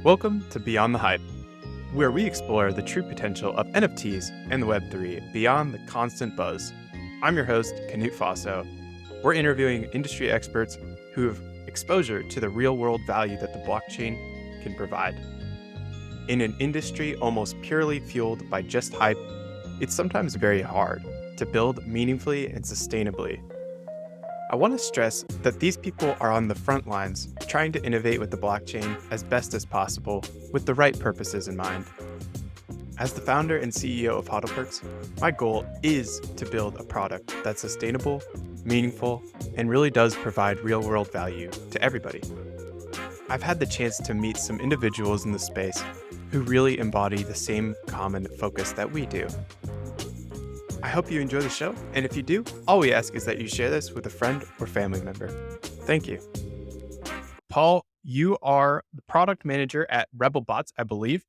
Welcome to Beyond the Hype, where we explore the true potential of NFTs and the Web3 beyond the constant buzz. I'm your host, Canute Faso. We're interviewing industry experts who have exposure to the real-world value that the blockchain can provide. In an industry almost purely fueled by just hype, it's sometimes very hard to build meaningfully and sustainably. I want to stress that these people are on the front lines trying to innovate with the blockchain as best as possible with the right purposes in mind. As the founder and CEO of HODLperks, my goal is to build a product that's sustainable, meaningful, and really does provide real-world value to everybody. I've had the chance to meet some individuals in the space who really embody the same common focus that we do. I hope you enjoy the show, and if you do, all we ask is that you share this with a friend or family member. Thank you. Paul, you are the product manager at RebelBots, I believe.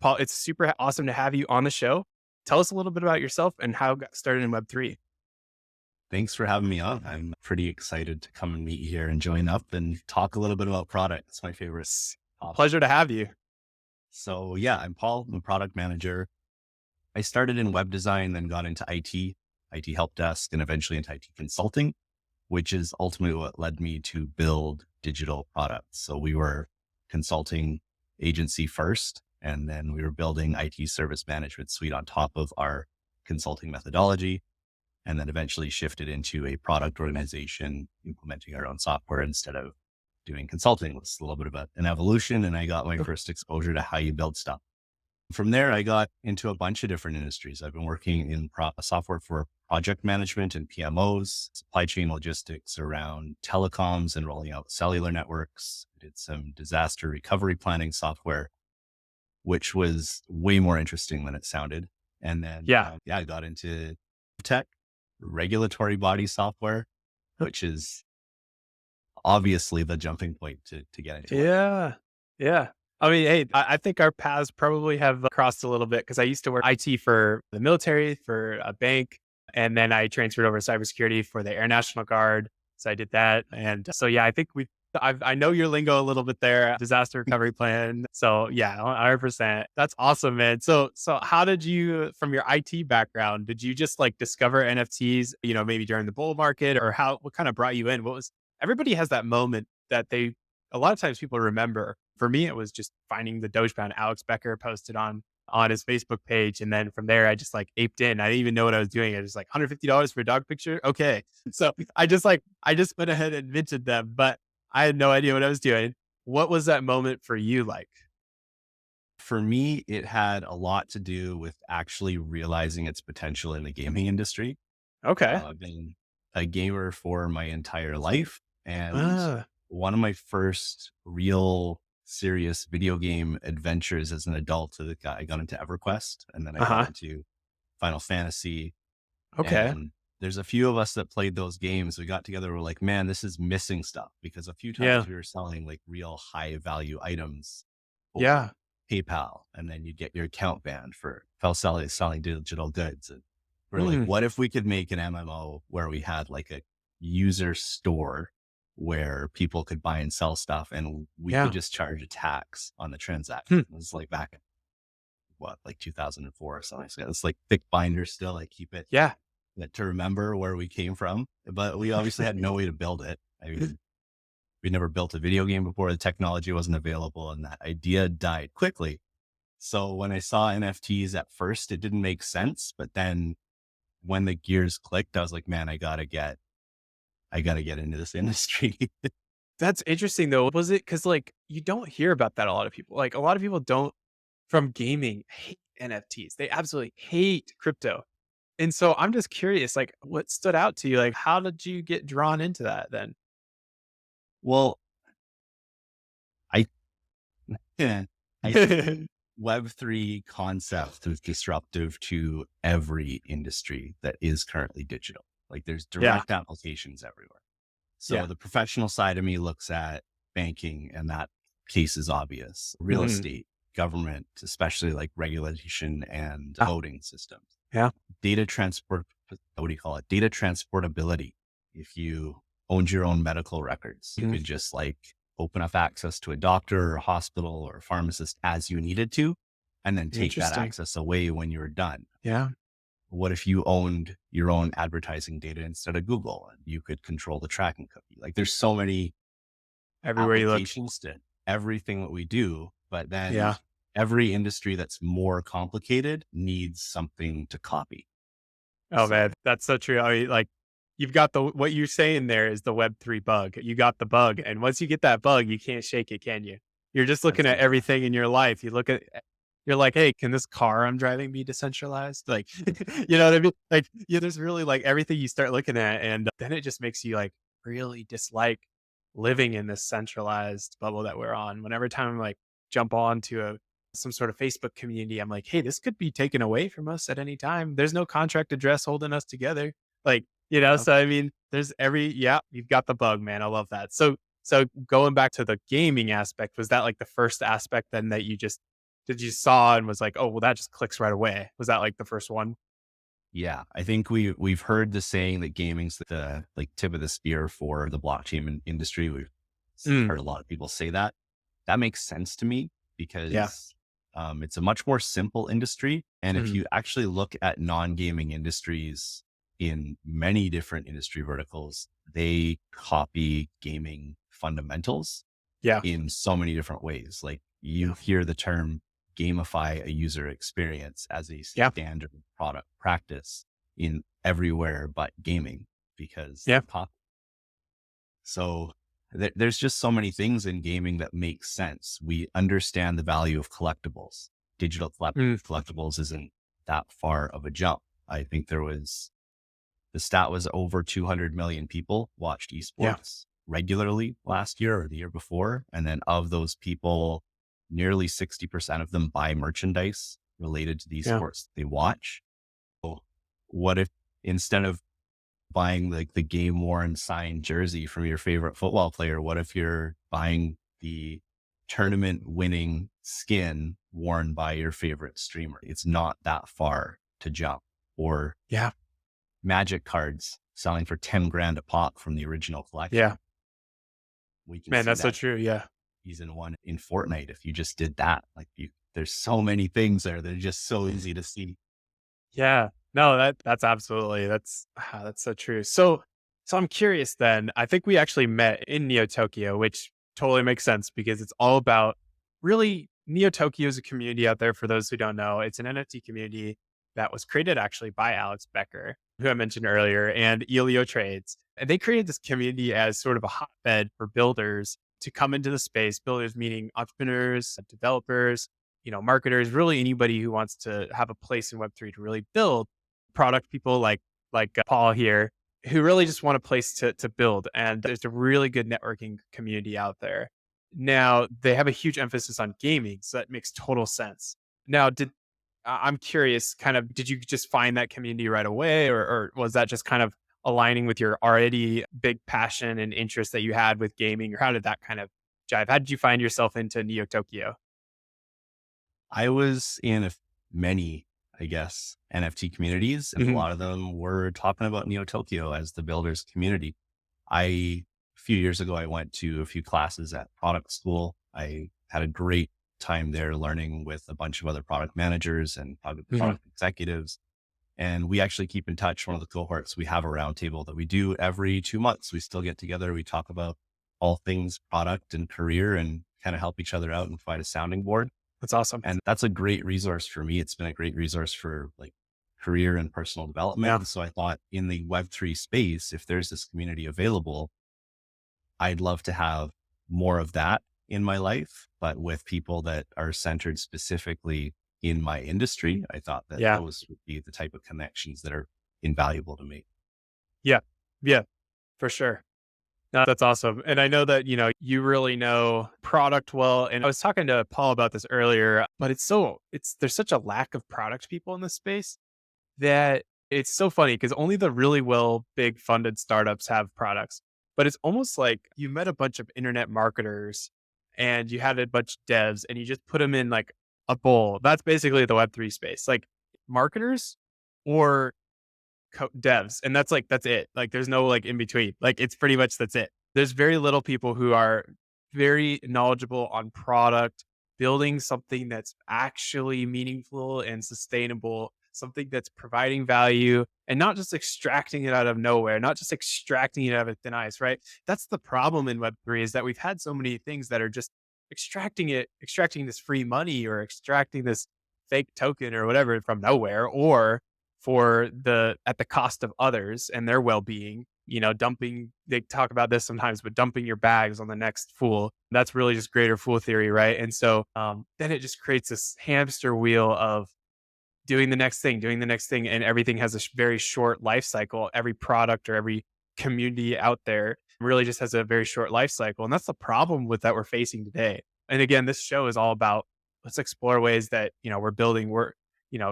Paul, it's super awesome to have you on the show. Tell us a little bit about yourself and how it got started in Web3. Thanks for having me on. I'm pretty excited to come and meet you here and join up and talk a little bit about product. It's my favorite topic. Pleasure to have you. So yeah, I'm Paul. I'm a product manager. I started in web design, then got into IT help desk, and eventually into IT consulting, which is ultimately what led me to build digital products. So we were consulting agency first, and then we were building IT service management suite on top of our consulting methodology, and then eventually shifted into a product organization, implementing our own software instead of doing consulting. It was a little bit of an evolution, and I got my first exposure to how you build stuff. From there, I got into a bunch of different industries. I've been working in software for project management and PMOs, supply chain logistics around telecoms and rolling out cellular networks. I did some disaster recovery planning software, which was way more interesting than it sounded. And then, I got into tech, regulatory body software, which is obviously the jumping point to get into. Yeah. I mean, hey, I think our paths probably have crossed a little bit because I used to work IT for the military, for a bank, and then I transferred over to cybersecurity for the Air National Guard. So I did that. And so, I think I know your lingo a little bit there, disaster recovery plan. So yeah, 100%. That's awesome, man. So how did you, from your IT background, did you just like discover NFTs, maybe during the bull market, or what kind of brought you in? Everybody has that moment that a lot of times people remember. For me, it was just finding the Dogepound Alex Becker posted on his Facebook page. And then from there, I just like aped in. I didn't even know what I was doing. I was like $150 for a dog picture. Okay. So I just went ahead and minted them, but I had no idea what I was doing. What was that moment for you like? For me, it had a lot to do with actually realizing its potential in the gaming industry. Okay. I've been a gamer for my entire life. And one of my first real serious video game adventures as an adult, I got into EverQuest, and then I got into Final Fantasy. Okay. And there's a few of us that played those games. We got together. We're like, man, this is missing stuff, because a few times we were selling like real high value items over PayPal, and then you'd get your account banned for selling digital goods. And we're like, what if we could make an MMO where we had like a user store where people could buy and sell stuff, and we could just charge a tax on the transaction. It was like back in like 2004 or something. So it's like thick binder still. I keep it to remember where we came from, but we obviously had no way to build it. I mean, we never built a video game before. The technology wasn't available, and that idea died quickly. So when I saw NFTs at first, it didn't make sense. But then when the gears clicked, I was like, man, I gotta get into this industry. That's interesting though. Was it because like you don't hear about that? A lot of people don't from gaming hate NFTs. They absolutely hate crypto. And so I'm just curious, like what stood out to you? Like, how did you get drawn into that then? Well, I think Web3 concept is disruptive to every industry that is currently digital. Like there's direct applications everywhere. So the professional side of me looks at banking, and that case is obvious. Real estate, government, especially like regulation and voting systems. Data transportability. If you owned your own medical records, you could just like open up access to a doctor or a hospital or a pharmacist as you needed to, and then take that Interesting. access away when you're done. Yeah. What if you owned your own advertising data instead of Google and you could control the tracking cookie? Like there's so many Everywhere you look. applications to everything that we do, but then Yeah. every industry that's more complicated needs something to copy. Oh So man, that's so true. I mean, like you've got what you're saying there is the Web3 bug. You got the bug. And once you get that bug, you can't shake it, can you? You're just looking that's at exactly, everything in your life. You're like, hey, can this car I'm driving be decentralized? Like, you know what I mean? Like, yeah, there's really like everything you start looking at. And then it just makes you like really dislike living in this centralized bubble that we're on. Whenever time I'm like jump on to some sort of Facebook community, I'm like, hey, this could be taken away from us at any time. There's no contract address holding us together. Like, yeah. so I mean, yeah, you've got the bug, man. I love that. So going back to the gaming aspect, was that like the first aspect then that did you saw and was like, oh, well, that just clicks right away? Was that like the first one? Yeah, I think we've heard the saying that gaming's the like tip of the spear for the blockchain industry. We've Mm, heard a lot of people say that. That makes sense to me yeah. because it's a much more simple industry. And if Mhm. you actually look at non-gaming industries in many different industry verticals, they copy gaming fundamentals Yeah. in so many different ways. Like you hear the term gamify a user experience as a Yeah. standard product practice in everywhere but gaming because Yeah. they copy. So there's just so many things in gaming that make sense. We understand the value of collectibles. Digital Mm, collectibles isn't that far of a jump. I think the stat was over 200 million people watched yeah. esports regularly last year or the year before. And then of those people, nearly 60% of them buy merchandise related to the Yeah. esports they watch. So what if instead of buying like the game worn signed jersey from your favorite football player, what if you're buying the tournament winning skin worn by your favorite streamer? It's not that far to jump. Or Yeah. Magic cards selling for 10 grand a pop from the original collection. Yeah. We can Man, see that's so that true. Yeah. season one in Fortnite. If you just did that, like there's so many things there that are just so easy to see. Yeah. No, that's absolutely that's so true. So I'm curious then. I think we actually met in Neo Tokyo, which totally makes sense because it's all about really Neo Tokyo is a community out there for those who don't know. It's an NFT community that was created actually by Alex Becker, who I mentioned earlier, and Elio Trades. And they created this community as sort of a hotbed for builders to come into the space, builders meaning entrepreneurs, developers, marketers, really anybody who wants to have a place in Web3 to really build product people like Paul here, who really just want a place to build. And there's a really good networking community out there. Now they have a huge emphasis on gaming, so that makes total sense. Now, I'm curious, kind of, did you just find that community right away, or was that just kind of aligning with your already big passion and interest that you had with gaming, or how did that kind of jive? How did you find yourself into Neo Tokyo? I was in many, I guess, NFT communities, and a Hmm. lot of them were talking about Neo Tokyo as the builders community. A few years ago, I went to a few classes at product school. I had a great time there learning with a bunch of other product managers and Hmm. product executives. And we actually keep in touch. One of the cohorts, we have a roundtable that we do every 2 months. We still get together. We talk about all things product and career and kind of help each other out and find a sounding board. That's awesome. And that's a great resource for me. It's been a great resource for like career and personal development. Yeah. And so I thought in the Web3 space, if there's this community available, I'd love to have more of that in my life, but with people that are centered specifically in my industry. I thought that Yeah. those would be the type of connections that are invaluable to me. Yeah. Yeah. For sure. No, that's awesome. And I know that, you really know product well. And I was talking to Paul about this earlier, but there's such a lack of product people in this space that it's so funny because only the really well big funded startups have products. But it's almost like you met a bunch of internet marketers and you had a bunch of devs and you just put them in like a bowl. That's basically the Web3 space. Like marketers or devs, and that's it. Like there's no like in between. Like it's pretty much that's it. There's very little people who are very knowledgeable on product, building something that's actually meaningful and sustainable, something that's providing value and not just extracting it out of nowhere, not just extracting it out of thin ice, right? That's the problem in Web3 is that we've had so many things that are just extracting this free money or extracting this fake token or whatever from nowhere, or for the at the cost of others and their well-being, dumping, they talk about this sometimes, but dumping your bags on the next fool. That's really just greater fool theory, right? And so then it just creates this hamster wheel of doing the next thing, and everything has a very short life cycle. Every product or every community out there really just has a very short life cycle, and that's the problem with that we're facing today. And again, this show is all about let's explore ways that we're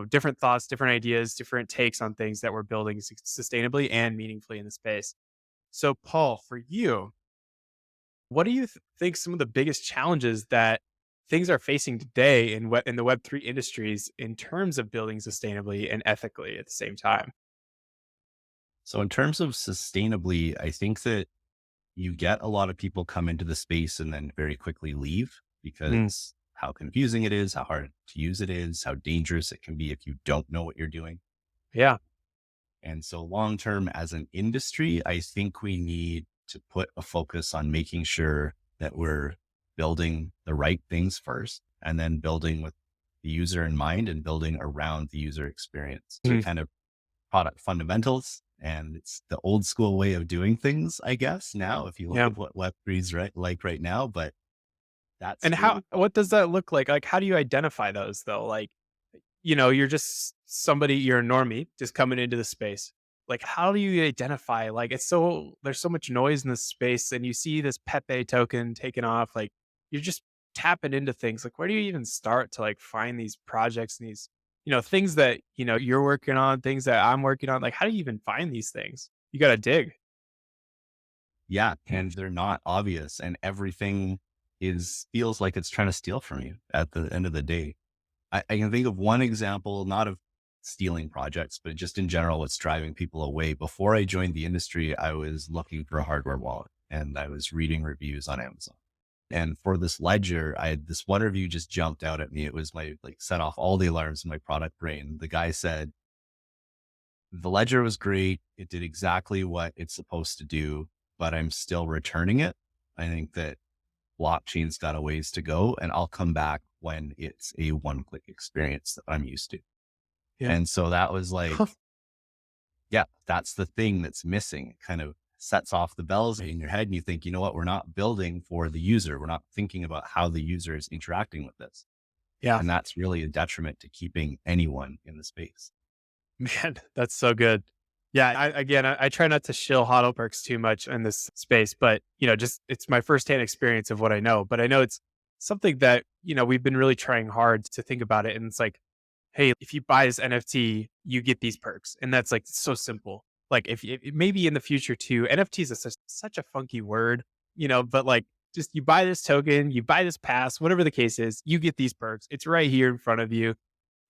different thoughts, different ideas, different takes on things that we're building sustainably and meaningfully in the space. So, Paul, for you, what do you think some of the biggest challenges that things are facing today in the Web3 industries in terms of building sustainably and ethically at the same time? So in terms of sustainably, I think that you get a lot of people come into the space and then very quickly leave Mm, because how confusing it is, how hard to use it is, how dangerous it can be if you don't know what you're doing. yeah. And so long term as an industry, I think we need to put a focus on making sure that we're building the right things first and then building with the user in mind and building around the user experience. So Mhm. kind of product fundamentals. And it's the old school way of doing things, I guess, now, if you look Yeah. at what Web3 is like right now, but that's And how really, what does that look like? Like, how do you identify those though? Like, you're just somebody, you're a normie just coming into the space. Like, how do you identify? Like, there's so much noise in this space, and you see this Pepe token taken off. Like, you're just tapping into things. Like, where do you even start to like find these projects and these, things that you're working on, things that I'm working on? Like, how do you even find these things? You got to dig. yeah. And they're not obvious. And everything feels like it's trying to steal from you at the end of the day. I can think of one example, not of stealing projects, but just in general, what's driving people away. Before I joined the industry, I was looking for a hardware wallet and I was reading reviews on Amazon. And for this ledger, I had this one review just jumped out at me. It was set off all the alarms in my product brain. The guy said, the ledger was great. It did exactly what it's supposed to do, but I'm still returning it. I think that blockchain's got a ways to go and I'll come back when it's a one click experience that I'm used to. Yeah. And so that was like, Huh. yeah, that's the thing that's missing. It kind of sets off the bells in your head and you think, you know what, we're not building for the user. We're not thinking about how the user is interacting with this. Yeah. And that's really a detriment to keeping anyone in the space. Man, that's so good. Yeah, I try not to shill hodl perks too much in this space, but just it's my firsthand experience of what I know. But I know it's something that we've been really trying hard to think about it, and it's like, hey, if you buy this NFT, you get these perks, and that's like so simple. Like if maybe in the future too, NFTs is such a funky word, but like just you buy this token, you buy this pass, whatever the case is, you get these perks. It's right here in front of you.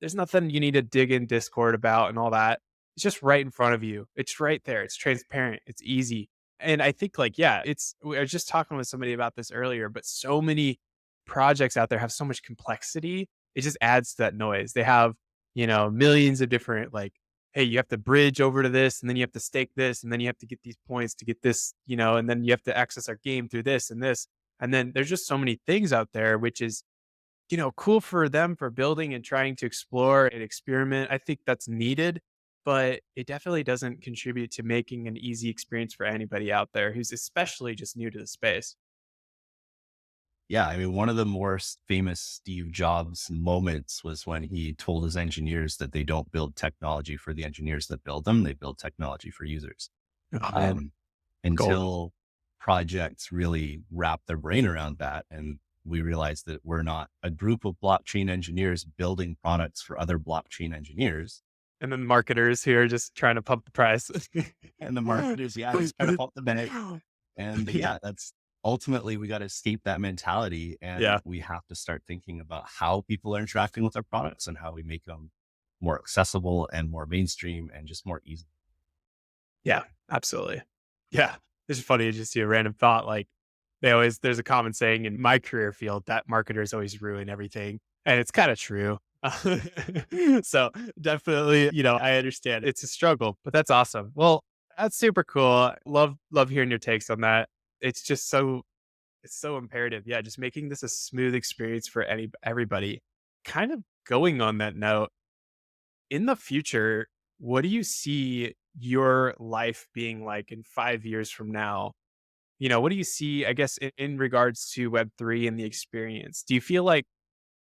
There's nothing you need to dig in Discord about and all that. It's just right in front of you. It's right there. It's transparent. It's easy. And I think like, yeah, I was just talking with somebody about this earlier, but so many projects out there have so much complexity. It just adds to that noise. They have, millions of different like, hey, you have to bridge over to this, and then you have to stake this, and then you have to get these points to get this, and then you have to access our game through this and this. And then there's just so many things out there, which is cool for them for building and trying to explore and experiment. I think that's needed, but it definitely doesn't contribute to making an easy experience for anybody out there who's especially just new to the space. Yeah. I mean, one of the more famous Steve Jobs moments was when he told his engineers that they don't build technology for the engineers that build them. They build technology for users. Oh, And golden. until projects really wrap their brain around that, and we realize that we're not a group of blockchain engineers building products for other blockchain engineers. And then marketers who are just trying to pump the price. And the marketers, yeah, just kind of pump the bag. And yeah, that's ultimately we got to escape that mentality and Yeah. we have to start thinking about how people are interacting with our products and how we make them more accessible and more mainstream and just more easy. Yeah, absolutely. Yeah. It's funny to just see a random thought like, there's a common saying in my career field that marketers always ruin everything. And it's kind of true. So definitely, I understand it's a struggle, but that's awesome. Well, that's super cool. Love hearing your takes on that. It's just it's so imperative. Yeah, just making this a smooth experience for everybody. Kind of going on that note, in the future, what do you see your life being like in 5 years from now? What do you see, I guess, in regards to Web3 and the experience? Do you feel like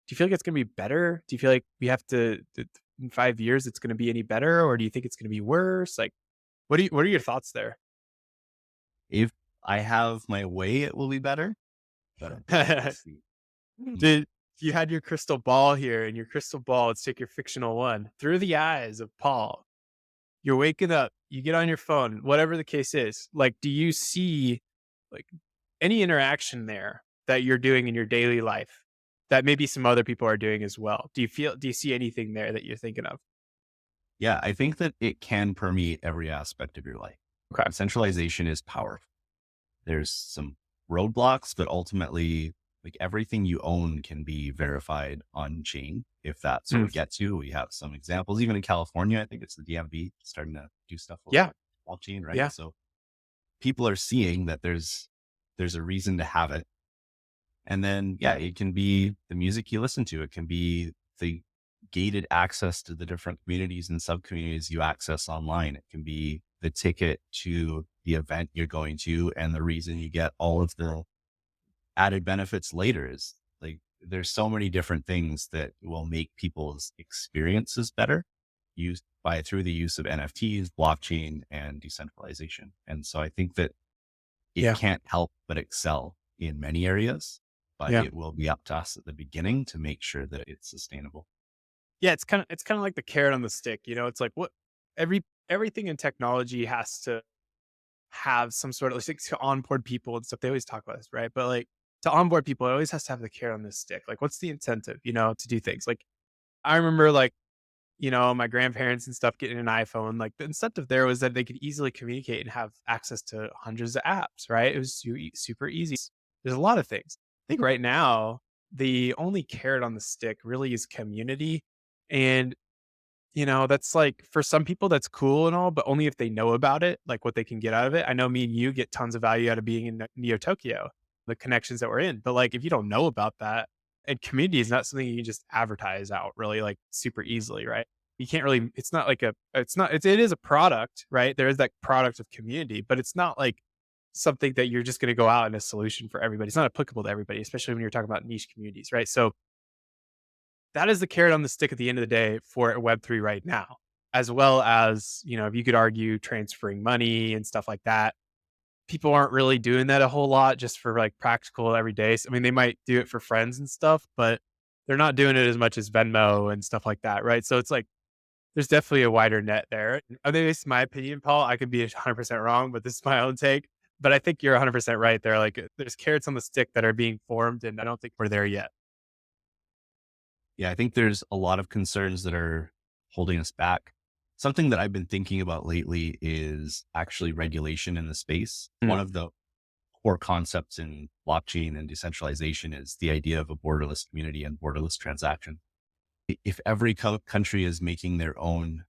it's gonna be better? Do you feel like we have in 5 years it's gonna be any better, or do you think it's gonna be worse? Like, what are your thoughts there? If I have my way, it will be better, but we'll see. Did you had your crystal ball here, and your crystal ball, let's take your fictional one, through the eyes of Paul. You're waking up, you get on your phone, whatever the case is. Like, do you see like any interaction there that you're doing in your daily life that maybe some other people are doing as well? Do you see anything there that you're thinking of? Yeah, I think that it can permeate every aspect of your life. Okay. Decentralization is powerful. There's some roadblocks, but ultimately, like everything you own can be verified on chain. If that's what Mm. we get to, we have some examples. Even in California, I think it's the DMV starting to do stuff with Yeah. blockchain, right? Yeah. So people are seeing that there's a reason to have it. And then, yeah, it can be the music you listen to. It can be the gated access to the different communities and sub communities you access online. It can be the ticket to the event you're going to. And the reason you get all of the added benefits later is like, there's so many different things that will make people's experiences better through the use of NFTs, blockchain, and decentralization. And so I think that it Yeah. can't help but excel in many areas, but Yeah. it will be up to us at the beginning to make sure that it's sustainable. Yeah, it's kind of like the carrot on the stick, it's like everything in technology has to have some sort of like to onboard people and stuff. They always talk about this, right? But like to onboard people, it always has to have the carrot on the stick. Like, what's the incentive, to do things? Like, I remember like, my grandparents and stuff getting an iPhone. Like, the incentive there was that they could easily communicate and have access to hundreds of apps, right? It was super easy. There's a lot of things. I think right now, the only carrot on the stick really is community. And that's like for some people that's cool and all, but only if they know about it, like what they can get out of it. I know me and you get tons of value out of being in Neo Tokyo, the connections that we're in. But like if you don't know about that, and community is not something you can just advertise out really like super easily, right? You can't really, it's not like it is a product, right? There is that product of community, but it's not like something that you're just going to go out and a solution for everybody. It's not applicable to everybody, especially when you're talking about niche communities, right? So that is the carrot on the stick at the end of the day for Web3 right now, as well as, if you could argue transferring money and stuff like that. People aren't really doing that a whole lot just for like practical everyday. I mean, they might do it for friends and stuff, but they're not doing it as much as Venmo and stuff like that, right? So it's like there's definitely a wider net there. I think this is my opinion, Paul. I could be 100% wrong, but this is my own take. But I think you're 100% right there. Like there's carrots on the stick that are being formed, and I don't think we're there yet. Yeah, I think there's a lot of concerns that are holding us back. Something that I've been thinking about lately is actually regulation in the space. Mm. One of the core concepts in blockchain and decentralization is the idea of a borderless community and borderless transaction. If every country is making their own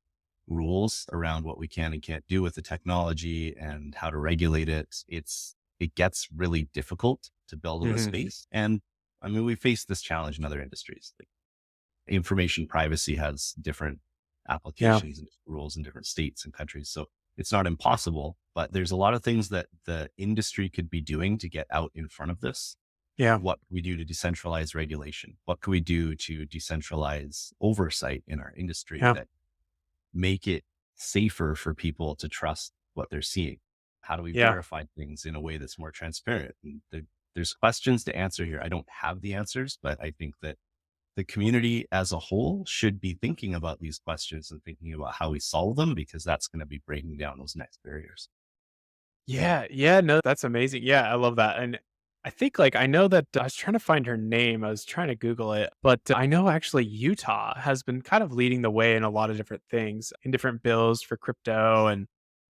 rules around what we can and can't do with the technology and how to regulate it, it gets really difficult to build in the Mhm. space. And I mean, we face this challenge in other industries. Like information privacy has different Yeah. applications and rules in different states and countries. So it's not impossible, but there's a lot of things that the industry could be doing to get out in front of this. Yeah. What can we do to decentralize regulation? What can we do to decentralize oversight in our industry Yeah. that make it safer for people to trust what they're seeing? How do we Yeah. verify things in a way that's more transparent? And there's questions to answer here. I don't have the answers, but I think that the community as a whole should be thinking about these questions and thinking about how we solve them, because that's going to be breaking down those next barriers. Yeah, yeah, no, that's amazing. Yeah, I love that. And I think like I know that I was trying to find her name. I was trying to Google it, but I know actually Utah has been kind of leading the way in a lot of different things, in different bills for crypto. And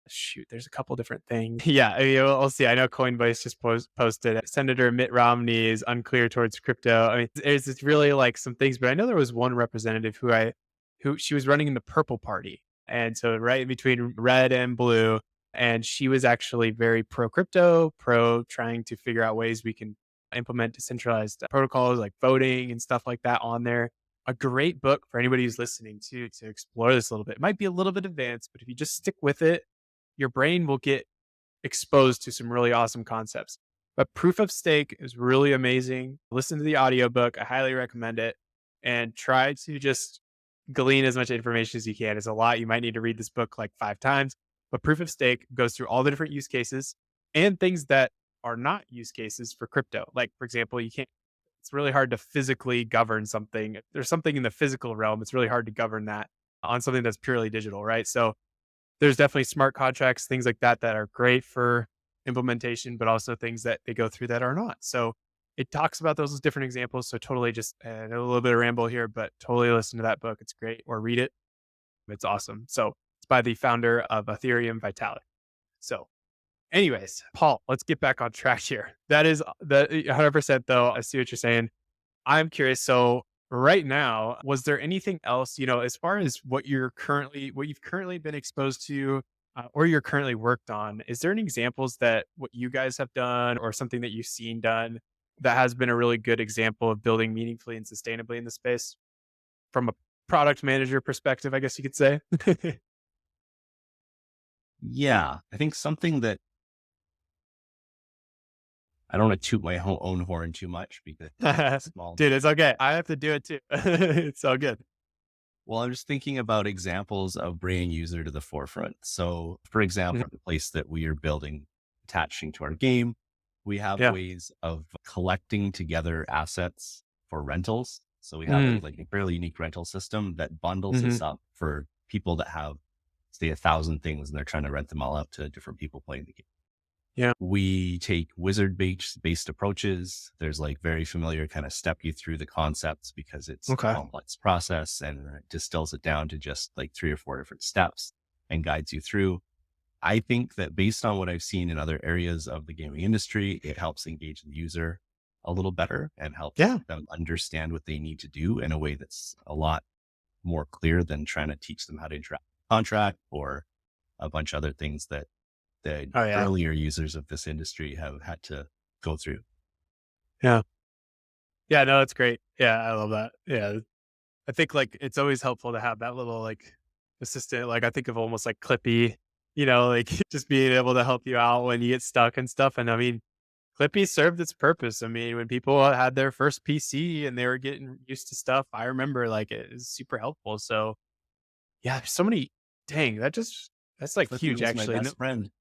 Shoot, there's a couple different things. Yeah, I mean, we'll see. I know Coinbase just posted Senator Mitt Romney is unclear towards crypto. I mean, it's really like some things, but I know there was one representative who she was running in the purple party. And so right in between red and blue. And she was actually very pro crypto, pro trying to figure out ways we can implement decentralized protocols like voting and stuff like that on there. A great book for anybody who's listening to explore this a little bit. It might be a little bit advanced, but if you just stick with it, your brain will get exposed to some really awesome concepts. But Proof of Stake is really amazing. Listen to the audiobook. I highly recommend it and try to just glean as much information as you can. It's a lot. You might need to read this book like 5 times, but Proof of Stake goes through all the different use cases and things that are not use cases for crypto. Like, for example, it's really hard to physically govern something. If there's something in the physical realm, it's really hard to govern that on something that's purely digital, right? So there's definitely smart contracts, things like that that are great for implementation, but also things that they go through that are not. So it talks about those as different examples. So totally just a little bit of ramble here, but totally listen to that book. It's great, or read it. It's awesome. So it's by the founder of Ethereum, Vitalik. So anyways, Paul, let's get back on track here. That is the 100% though. I see what you're saying. I'm curious. So right now, was there anything else, as far as what you've currently been exposed to, or you're currently worked on? Is there any examples that what you guys have done or something that you've seen done that has been a really good example of building meaningfully and sustainably in the space from a product manager perspective, I guess you could say? Yeah, I think something that I don't want to toot my own horn too much because it's small. Dude, it's okay. I have to do it too. It's all good. Well, I'm just thinking about examples of bringing user to the forefront. So, for example, Mhm. the place that we are building, attaching to our game, we have Yeah. ways of collecting together assets for rentals. So we have Mm. like a fairly unique rental system that bundles Mhm. this up for people that have, say, 1,000 things and they're trying to rent them all out to different people playing the game. Yeah. We take wizard based approaches. There's like very familiar kind of step you through the concepts because it's a Okay. complex process and it distills it down to just like 3 or 4 different steps and guides you through. I think that based on what I've seen in other areas of the gaming industry, it helps engage the user a little better and helps Yeah. them understand what they need to do in a way that's a lot more clear than trying to teach them how to interact with the contract or a bunch of other things that the Oh, yeah. earlier users of this industry have had to go through. Yeah. Yeah, no, that's great. Yeah, I love that. Yeah. I think like it's always helpful to have that little like assistant. Like I think of almost like Clippy, like just being able to help you out when you get stuck and stuff. And I mean, Clippy served its purpose. I mean, when people had their first PC and they were getting used to stuff, I remember like it is super helpful. So yeah, so many dang, that's like Flippy huge was my actually. best friend.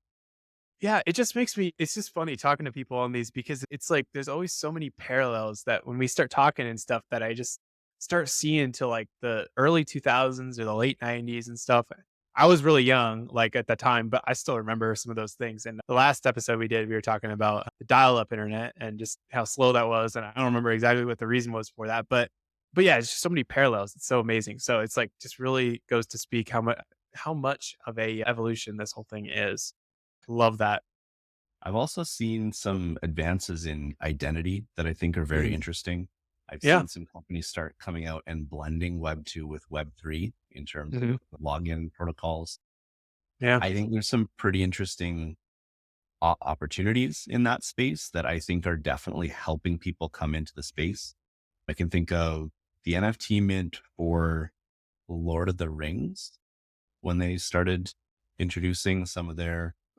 Yeah, it just makes me it's just funny talking to people on these because it's like there's always so many parallels that when we start talking and stuff that I just start seeing to like the early 2000s or the late 90s and stuff. I was really young like at the time, but I still remember some of those things. And the last episode we did, we were talking about the dial-up internet and just how slow that was. And I don't remember exactly what the reason was for that, but yeah, it's just so many parallels. It's so amazing. So it's like just really goes to speak how much of a evolution this whole thing is. Love that. I've also seen some advances in identity that I think are very Mhm. interesting. I've Yeah. seen some companies start coming out and blending Web 2 with Web 3 in terms Mhm. of login protocols. Yeah. I think there's some pretty interesting opportunities in that space that I think are definitely helping people come into the space. I can think of the NFT mint for Lord of the Rings when they started introducing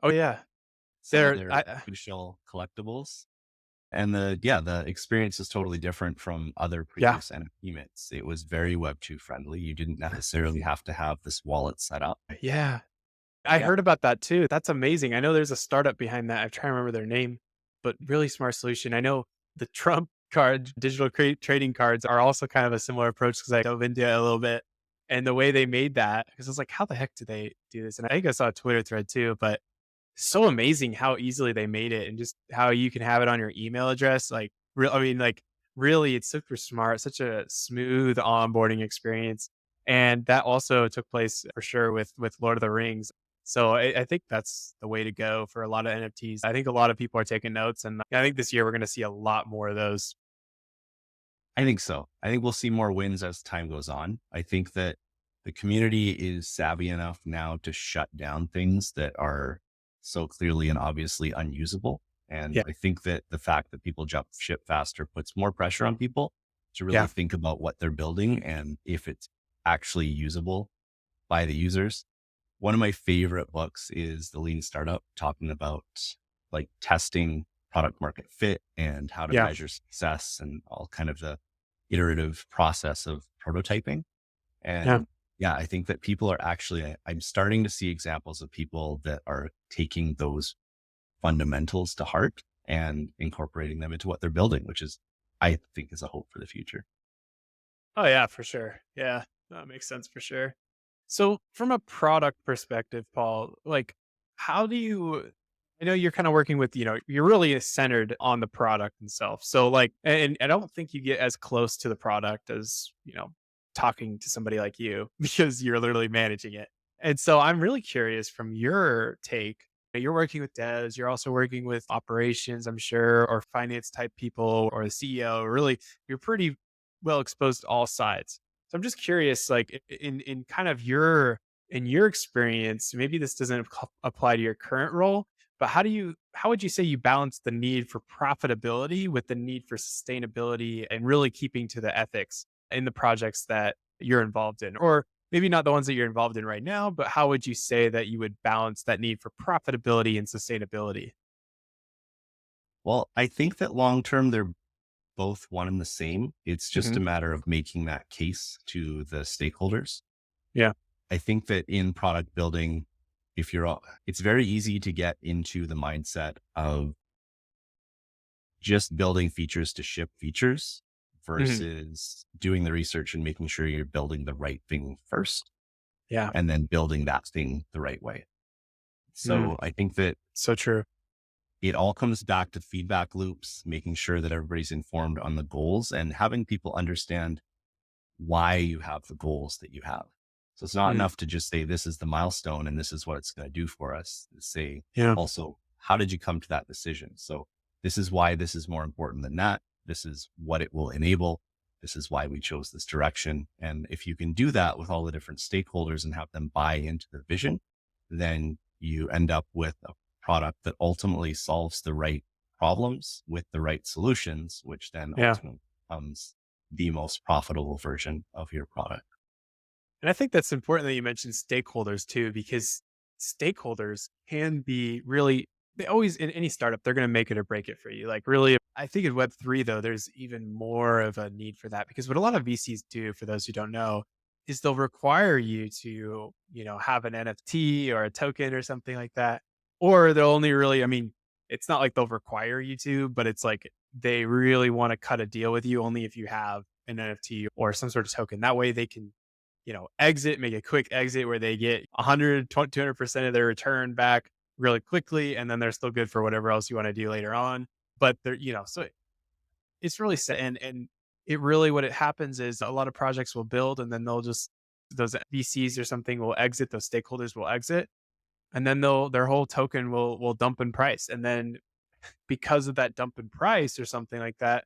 Oh, yeah. some of There their I official collectibles. And the experience is totally different from other yeah. previous NFT mints. It was very Web 2 friendly. You didn't necessarily have to have this wallet set up. Yeah. I Yeah. heard about that too. That's amazing. I know there's a startup behind that. I'm trying to remember their name, but really smart solution. I know the Trump card, digital trading cards are also kind of a similar approach because I dove into it a little bit. And the way they made that, because I was like, how the heck did they do this? And I think I saw a Twitter thread too, but so amazing how easily they made it and just how you can have it on your email address. Like, I mean, like, really, it's super smart, such a smooth onboarding experience. And that also took place for sure with Lord of the Rings. So I think that's the way to go for a lot of NFTs. I think a lot of people are taking notes, and I think this year we're going to see a lot more of those. I think so. I think we'll see more wins as time goes on. I think that the community is savvy enough now to shut down things that are so clearly and obviously unusable. And Yeah, I think that the fact that people jump ship faster puts more pressure on people to really yeah, think about what they're building and if it's actually usable by the users. One of my favorite books is The Lean Startup, talking about like testing product market fit and how to yeah, measure success and all kind of the iterative process of prototyping. yeah. And yeah, I think that people are actually, I'm starting to see examples of people that are taking those fundamentals to heart and incorporating them into what they're building, which is, I think, is a hope for the future. Oh yeah, for sure. Yeah, that makes sense for sure. So from a product perspective, Paul, like how do you I know you're kind of working with, you're really centered on the product itself. So like and I don't think you get as close to the product as, talking to somebody like you because you're literally managing it. And so I'm really curious from your take. You're working with devs, you're also working with operations, I'm sure, or finance type people or the CEO. Really, you're pretty well exposed to all sides. So I'm just curious, like in kind of your experience, maybe this doesn't apply to your current role, but how would you say you balance the need for profitability with the need for sustainability and really keeping to the ethics in the projects that you're involved in? Or maybe not the ones that you're involved in right now, but how would you say that you would balance that need for profitability and sustainability? Well, I think that long term, they're both one and the same. It's just Hmm. a matter of making that case to the stakeholders. Yeah. I think that in product building, if you're all, it's very easy to get into the mindset of just building features to ship features Hmm. versus doing the research and making sure you're building the right thing first Yeah. and then building that thing the right way. Mm. So I think that So true. it all comes back to feedback loops, making sure that everybody's informed on the goals and having people understand why you have the goals that you have. So it's not Mm. enough to just say, this is the milestone and this is what it's going to do for us. Say Yeah. also, how did you come to that decision? So this is why this is more important than that. This is what it will enable. This is why we chose this direction. And if you can do that with all the different stakeholders and have them buy into the vision, then you end up with a product that ultimately solves the right problems with the right solutions, which then Yeah. ultimately becomes the most profitable version of your product. And I think that's important that you mentioned stakeholders too, because stakeholders can be really, they always, in any startup, they're going to make it or break it for you. Like, really, I think in Web3, though, there's even more of a need for that because what a lot of VCs do, for those who don't know, is they'll require you to, have an NFT or a token or something like that. Or they'll only really, I mean, it's not like they'll require you to, but it's like they really want to cut a deal with you only if you have an NFT or some sort of token. That way they can exit, make a quick exit where they get 100, 200% of their return back really quickly. And then they're still good for whatever else you want to do later on. But they're, so it's really set. And it really, what it happens is a lot of projects will build and then they'll just, those VCs or something will exit, those stakeholders will exit. And then their whole token will dump in price. And then because of that dump in price or something like that,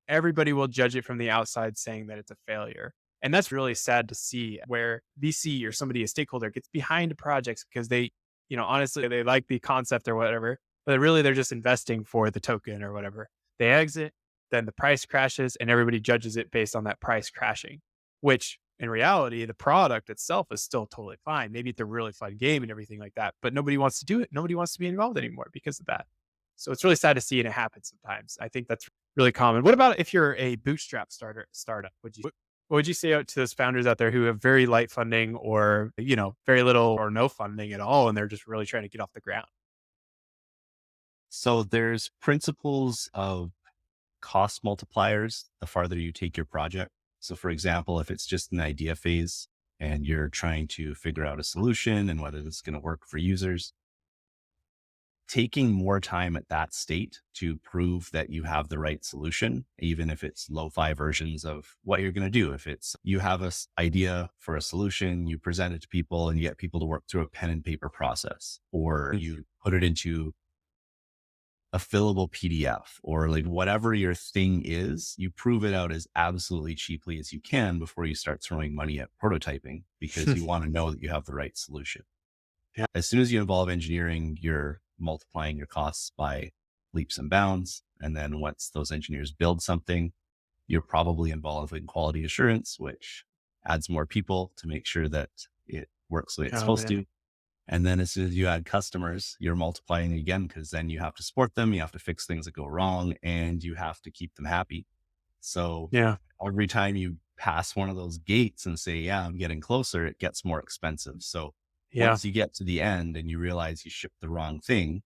everybody will judge it from the outside saying that it's a failure. And that's really sad to see where VC or somebody, a stakeholder, gets behind projects because they, honestly, they like the concept or whatever, but really they're just investing for the token or whatever. They exit, then the price crashes, and everybody judges it based on that price crashing, which in reality, the product itself is still totally fine. Maybe it's a really fun game and everything like that, but nobody wants to do it. Nobody wants to be involved anymore because of that. So it's really sad to see, and it happens sometimes. I think that's really common. What about if you're a bootstrap startup? What would you say out to those founders out there who have very light funding or, very little or no funding at all, and they're just really trying to get off the ground? So there's principles of cost multipliers the farther you take your project. So for example, if it's just an idea phase and you're trying to figure out a solution and whether this is going to work for users, taking more time at that state to prove that you have the right solution, even if it's lo-fi versions of what you're going to do. If it's you have a idea for a solution, you present it to people and you get people to work through a pen and paper process, or you put it into a fillable PDF, or like whatever your thing is, you prove it out as absolutely cheaply as you can before you start throwing money at prototyping, because you want to know that you have the right solution. Yeah. As soon as you involve engineering, you're multiplying your costs by leaps and bounds. And then once those engineers build something, you're probably involved in quality assurance, which adds more people to make sure that it works the way it's Oh supposed man. to. And then as soon as you add customers, you're multiplying again, because then you have to support them, you have to fix things that go wrong, and you have to keep them happy. So Yeah. every time you pass one of those gates and say, yeah, I'm getting closer, it gets more expensive. So Yeah. once you get to the end and you realize you shipped the wrong thing,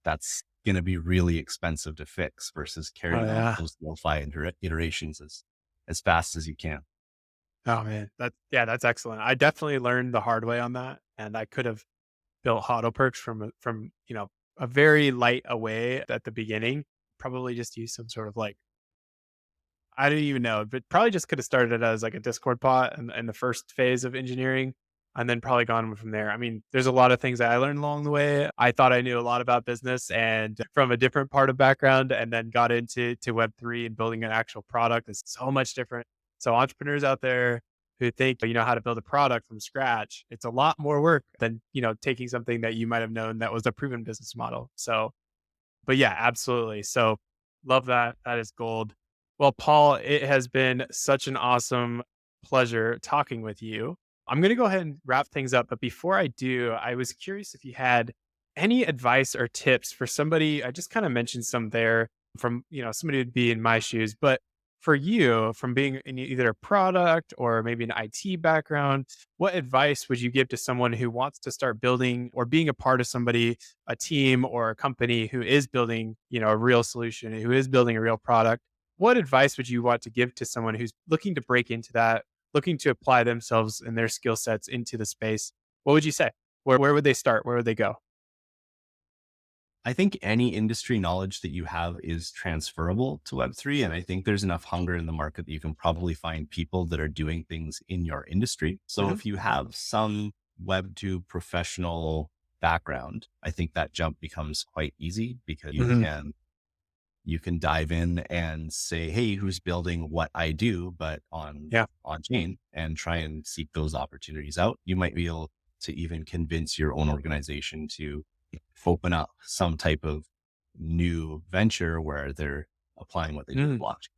that's going to be really expensive to fix versus Oh carrying on yeah. those lo-fi iterations as fast as you can. Oh man. That's excellent. I definitely learned the hard way on that. And I could have built auto perks from, a very light away at the beginning. Probably just use some sort of like, I don't even know, but probably just could have started it as like a Discord bot in the first phase of engineering and then probably gone from there. I mean, there's a lot of things that I learned along the way. I thought I knew a lot about business and from a different part of background and then got into Web3 and building an actual product is so much different. So entrepreneurs out there who think you know how to build a product from scratch, it's a lot more work than, taking something that you might have known that was a proven business model. So but yeah, absolutely. So love that. That is gold. Well, Paul, it has been such an awesome pleasure talking with you. I'm going to go ahead and wrap things up. But before I do, I was curious if you had any advice or tips for somebody. I just kind of mentioned some there from, somebody would be in my shoes, but for you, from being in either a product or maybe an IT background, what advice would you give to someone who wants to start building or being a part of somebody, a team or a company who is building, a real solution, who is building a real product? What advice would you want to give to someone who's looking to break into that, looking to apply themselves and their skill sets into the space? What would you say? Where would they start? Where would they go? I think any industry knowledge that you have is transferable to Web3. And I think there's enough hunger in the market that you can probably find people that are doing things in your industry. So Hmm. if you have some Web2 professional background, I think that jump becomes quite easy, because Hmm. you can dive in and say, hey, who's building what I do, but Yeah. on chain, and try and seek those opportunities out. You might be able to even convince your own organization to open up some type of new venture where they're applying what they do to Mm. blockchain.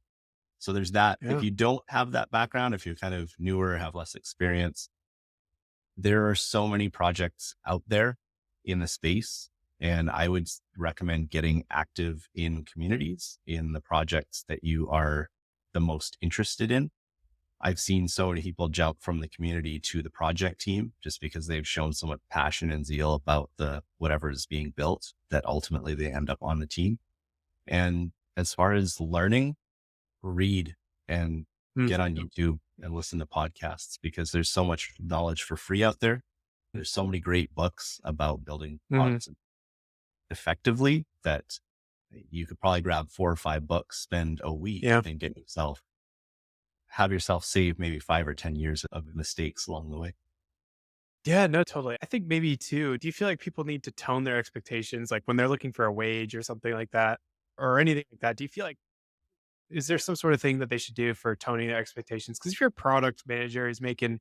So there's that. If Yeah. you don't have that background, if you're kind of newer, have less experience, there are so many projects out there in the space. And I would recommend getting active in communities in the projects that you are the most interested in. I've seen so many people jump from the community to the project team just because they've shown so much passion and zeal about the whatever is being built, that ultimately they end up on the team. And as far as learning, read and Mm. get on YouTube and listen to podcasts, because there's so much knowledge for free out there. There's so many great books about building Hmm. products effectively that you could probably grab 4 or 5 books, spend a week, Yeah. and have yourself save maybe 5 or 10 years of mistakes along the way. Yeah, no, totally. I think maybe too, do you feel like people need to tone their expectations, like when they're looking for a wage or something like that, or anything like that? Do you feel like, is there some sort of thing that they should do for toning their expectations? Because if your product manager is making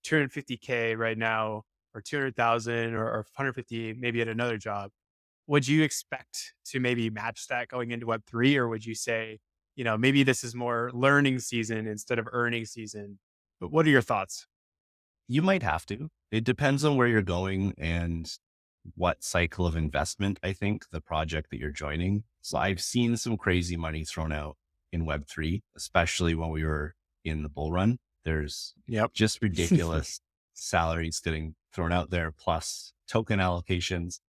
250K right now, or 200,000 or 150, maybe at another job, would you expect to maybe match that going into Web3? Or would you say, maybe this is more learning season instead of earning season? But what are your thoughts? You might have to. It depends on where you're going and what cycle of investment, I think, the project that you're joining. So I've seen some crazy money thrown out in Web3, especially when we were in the bull run. There's Yep. just ridiculous salaries getting thrown out there, plus token allocations.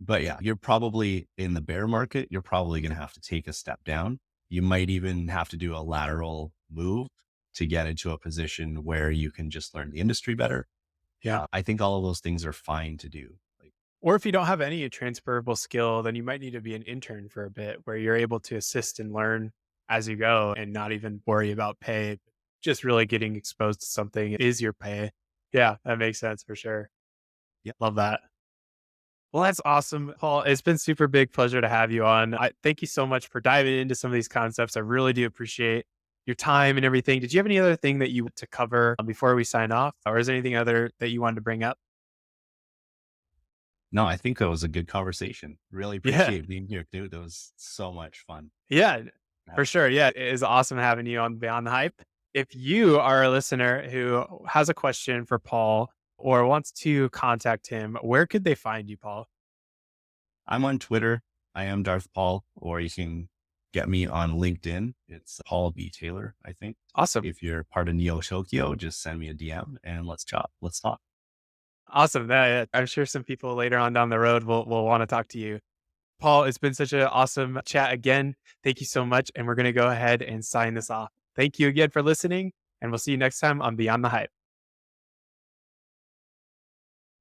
But yeah, you're probably in the bear market. You're probably going to have to take a step down. You might even have to do a lateral move to get into a position where you can just learn the industry better. Yeah. I think all of those things are fine to do. Like, Or if you don't have any transferable skill, then you might need to be an intern for a bit where you're able to assist and learn as you go and not even worry about pay. Just really getting exposed to something is your pay. Yeah, that makes sense for sure. Yep. Love that. Well, that's awesome, Paul. It's been super big pleasure to have you on. I thank you so much for diving into some of these concepts. I really do appreciate your time and everything. Did you have any other thing that you want to cover before we sign off, or is there anything other that you wanted to bring up? No, I think that was a good conversation. Really Yeah, appreciate being here, dude. That was so much fun. yeah, Yeah. for sure. Yeah, it is awesome having you on Beyond the Hype. If you are a listener who has a question for Paul or wants to contact him, where could they find you, Paul? I'm on Twitter. I am Darth Paul, or you can get me on LinkedIn. It's Paul B. Taylor, I think. Awesome. If you're part of Neo Tokyo, just send me a DM and let's chat. Let's talk. Awesome. Yeah, I'm sure some people later on down the road will want to talk to you. Paul, it's been such an awesome chat again. Thank you so much. And we're going to go ahead and sign this off. Thank you again for listening, and we'll see you next time on Beyond the Hype.